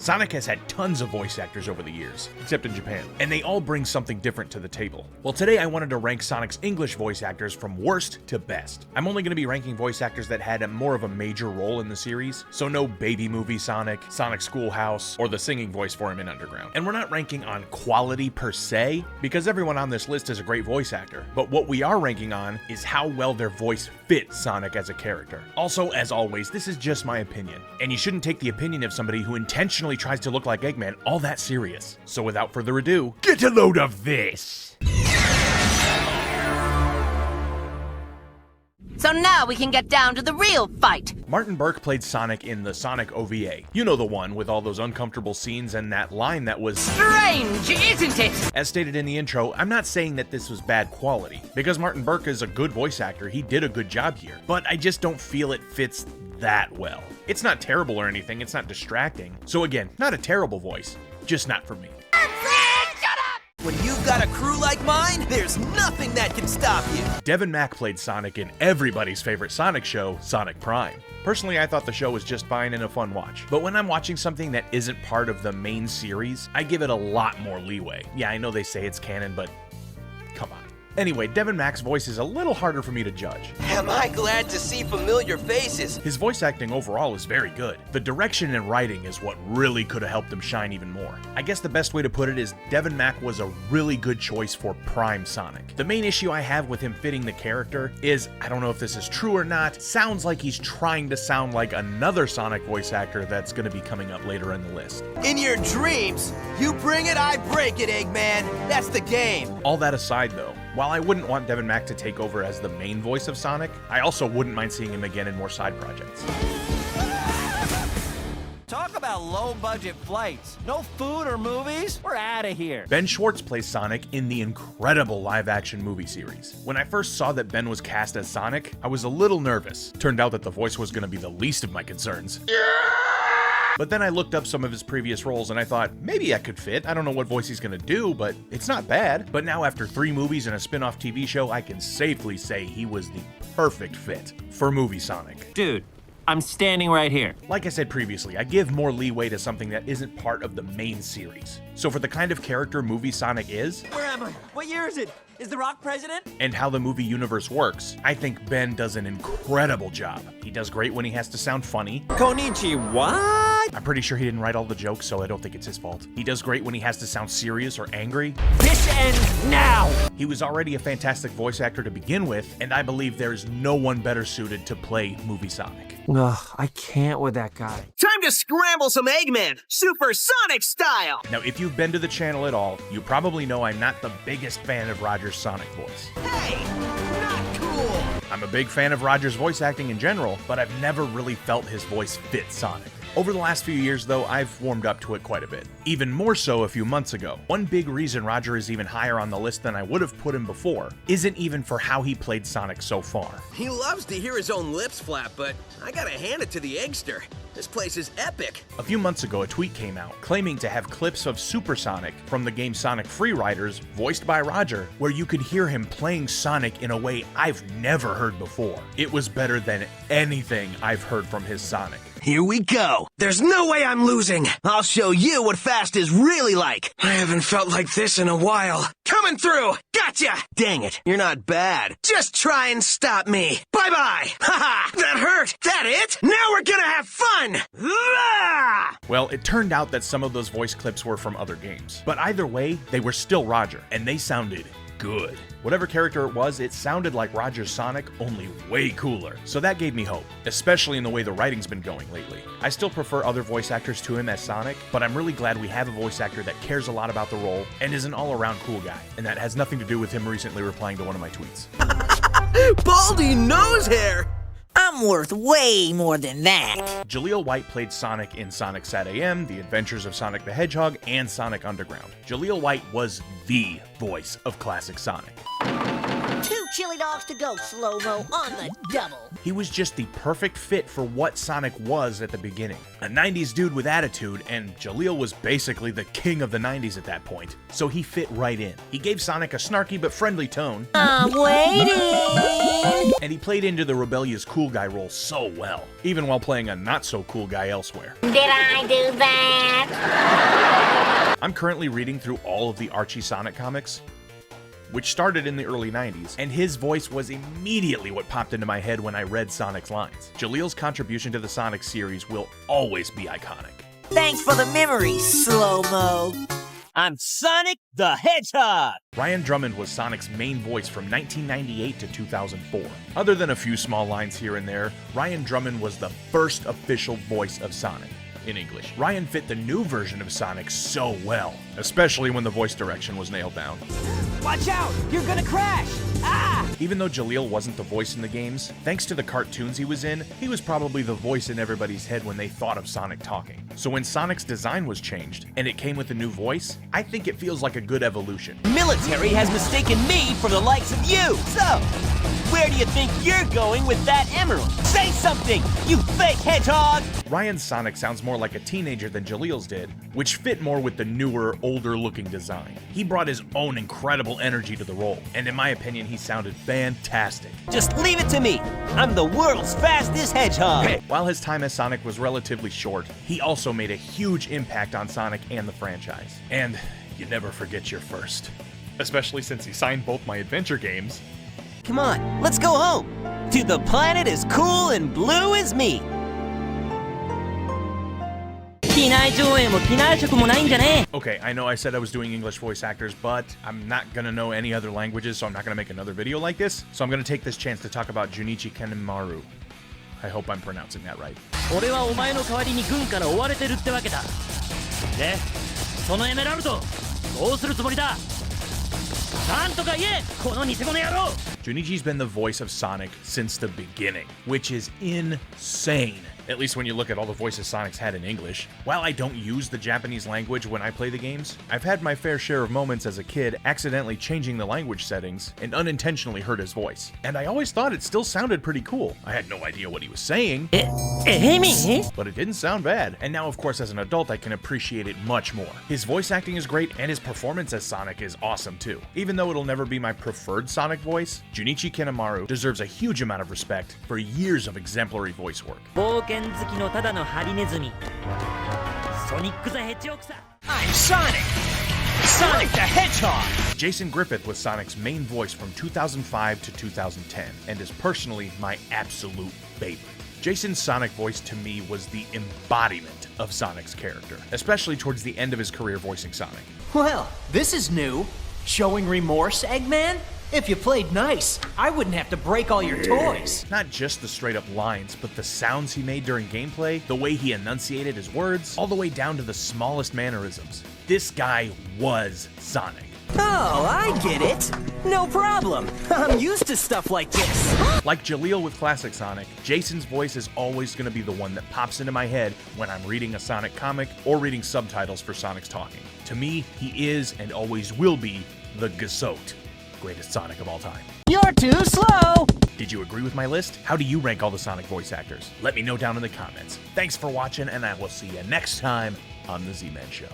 Sonic has had tons of voice actors over the years, except in Japan, and they all bring something different to the table. Well, today I wanted to rank Sonic's English voice actors from worst to best. I'm only going to be ranking voice actors that had more of a major role in the series, so no Baby Movie Sonic, Sonic Schoolhouse, or the singing voice for him in Underground. And we're not ranking on quality per se, because everyone on this list is a great voice actor, but what we are ranking on is how well their voice fits Sonic as a character. Also, as always, this is just my opinion, and you shouldn't take the opinion of somebody who intentionally tries to look like Eggman all that serious. So without further ado, get a load of this! So now we can get down to the real fight. Martin Burke played Sonic in the Sonic OVA. You know the one with all those uncomfortable scenes and that line that was strange, isn't it? As stated in the intro, I'm not saying that this was bad quality. Because Martin Burke is a good voice actor, he did a good job here. But I just don't feel it fits that well. It's not terrible or anything, it's not distracting. So again, not a terrible voice, just not for me. When you've got a crew like mine, there's nothing that can stop you. Devon Mack played Sonic in everybody's favorite Sonic show, Sonic Prime. Personally, I thought the show was just fine and a fun watch. But when I'm watching something that isn't part of the main series, I give it a lot more leeway. Yeah, I know they say it's canon, but come on. Anyway, Devon Mack's voice is a little harder for me to judge. Am I glad to see familiar faces? His voice acting overall is very good. The direction and writing is what really could have helped him shine even more. I guess the best way to put it is Devon Mack was a really good choice for Prime Sonic. The main issue I have with him fitting the character is, I don't know if this is true or not, sounds like he's trying to sound like another Sonic voice actor that's going to be coming up later in the list. In your dreams, you bring it, I break it, Eggman. That's the game. All that aside though, while I wouldn't want Devon Mack to take over as the main voice of Sonic, I also wouldn't mind seeing him again in more side projects. Talk about low-budget flights. No food or movies? We're out of here. Ben Schwarz plays Sonic in the incredible live-action movie series. When I first saw that Ben was cast as Sonic, I was a little nervous. Turned out that the voice was going to be the least of my concerns. But then I looked up some of his previous roles and I thought, maybe I could fit. I don't know what voice he's gonna do, but it's not bad. But now after 3 movies and a spin-off TV show, I can safely say he was the perfect fit for movie Sonic. Dude, I'm standing right here. Like I said previously, I give more leeway to something that isn't part of the main series. So for the kind of character movie Sonic is, Where am I? What year is it? Is The Rock president? And how the movie universe works, I think Ben does an incredible job. He does great when he has to sound funny. Konichi, what? I'm pretty sure he didn't write all the jokes, so I don't think it's his fault. He does great when he has to sound serious or angry. This ends now! He was already a fantastic voice actor to begin with, and I believe there's no one better suited to play movie Sonic. Ugh, I can't with that guy. Time to scramble some Eggman, Super Sonic style. Now, if you've been to the channel at all, you probably know I'm not the biggest fan of Roger's Sonic voice. Hey, not cool. I'm a big fan of Roger's voice acting in general, but I've never really felt his voice fit Sonic. Over the last few years, though, I've warmed up to it quite a bit. Even more so a few months ago. One big reason Roger is even higher on the list than I would have put him before isn't even for how he played Sonic so far. He loves to hear his own lips flap, but I gotta hand it to the Eggster. This place is epic. A few months ago, a tweet came out claiming to have clips of Super Sonic from the game Sonic Free Riders, voiced by Roger, where you could hear him playing Sonic in a way I've never heard before. It was better than anything I've heard from his Sonic. Here we go. There's no way I'm losing. I'll show you what fast is really like. I haven't felt like this in a while. Coming through. Gotcha. Dang it. You're not bad. Just try and stop me. Bye-bye. Haha. That hurt. That it? Now we're gonna have fun. Ah! Well, it turned out that some of those voice clips were from other games. But either way, they were still Roger, and they sounded good. Whatever character it was, it sounded like Roger's Sonic, only way cooler. So that gave me hope, especially in the way the writing's been going lately. I still prefer other voice actors to him as Sonic, but I'm really glad we have a voice actor that cares a lot about the role and is an all-around cool guy. And that has nothing to do with him recently replying to one of my tweets. Baldy nose hair! I'm worth way more than that. Jal White played Sonic in Sonic Sat AM, The Adventures of Sonic the Hedgehog, and Sonic Underground. Jal White was the voice of classic Sonic. Too chili dogs to go slow-mo on the double. He was just the perfect fit for what Sonic was at the beginning. A 90s dude with attitude, and Jaleel was basically the king of the 90s at that point, so he fit right in. He gave Sonic a snarky but friendly tone. I'm waiting! And he played into the rebellious cool guy role so well, even while playing a not-so-cool guy elsewhere. Did I do that? I'm currently reading through all of the Archie Sonic comics, which started in the early 90s, and his voice was immediately what popped into my head when I read Sonic's lines. Jaleel's contribution to the Sonic series will always be iconic. Thanks for the memory, slow-mo. I'm Sonic the Hedgehog! Ryan Drummond was Sonic's main voice from 1998 to 2004. Other than a few small lines here and there, Ryan Drummond was the first official voice of Sonic in English. Ryan fit the new version of Sonic so well, especially when the voice direction was nailed down. Watch out! You're gonna crash! Ah! Even though Jaleel wasn't the voice in the games, thanks to the cartoons he was in, he was probably the voice in everybody's head when they thought of Sonic talking. So when Sonic's design was changed, and it came with a new voice, I think it feels like a good evolution. Military has mistaken me for the likes of you! So, where do you think you're going with that emerald? Say something, you fake hedgehog! Ryan's Sonic sounds more like a teenager than Jaleel's did, which fit more with the newer, older-looking design. He brought his own incredible energy to the role, and in my opinion, he sounded fantastic. Just leave it to me. I'm the world's fastest hedgehog. While his time as Sonic was relatively short, he also made a huge impact on Sonic and the franchise. And you never forget your first. Especially since he signed both my adventure games. Come on, let's go home. To the planet as cool and blue as me. 機内上映も機内食もないんじゃね Okay, I know I said I was doing English voice actors, but I'm not gonna know any other languages, so I'm not gonna make another video like this. So I'm gonna take this chance to talk about Junichi Kenamaru. I hope I'm pronouncing that right. 俺はお前の代わりに軍から追われてるってわけだで、そのエメラルドどうするつもりだなんとか言えこの偽物野郎 Junichi's been the voice of Sonic since the beginning, which is insane. At least when you look at all the voices Sonic's had in English. While I don't use the Japanese language when I play the games, I've had my fair share of moments as a kid accidentally changing the language settings and unintentionally hurt his voice. And I always thought it still sounded pretty cool. I had no idea what he was saying, but it didn't sound bad. And now, of course, as an adult, I can appreciate it much more. His voice acting is great, and his performance as Sonic is awesome too. Even though it'll never be my preferred Sonic voice, Junichi Kenamaru deserves a huge amount of respect for years of exemplary voice work. 冒険好きのただのハリネズミソニック・ザ・ヘッジホークさ I'm Sonic! Sonic the Hedgehog! Jason Griffith was Sonic's main voice from 2005 to 2010, and is personally my absolute favorite. Jason's Sonic voice to me was the embodiment of Sonic's character, especially towards the end of his career voicing Sonic. Well, this is new. Showing remorse, Eggman? If you played nice, I wouldn't have to break all your toys. Not just the straight up lines, but the sounds he made during gameplay, the way he enunciated his words, all the way down to the smallest mannerisms. This guy was Sonic. Oh, I get it. No problem. I'm used to stuff like this. Like Jaleel with classic Sonic, Jason's voice is always going to be the one that pops into my head when I'm reading a Sonic comic or reading subtitles for Sonic's talking. To me, he is and always will be the Gesot, greatest Sonic of all time. You're too slow. Did you agree with my list? How do you rank all the Sonic voice actors? Let me know down in the comments. Thanks for watching, and I will see you next time on The Zman Show.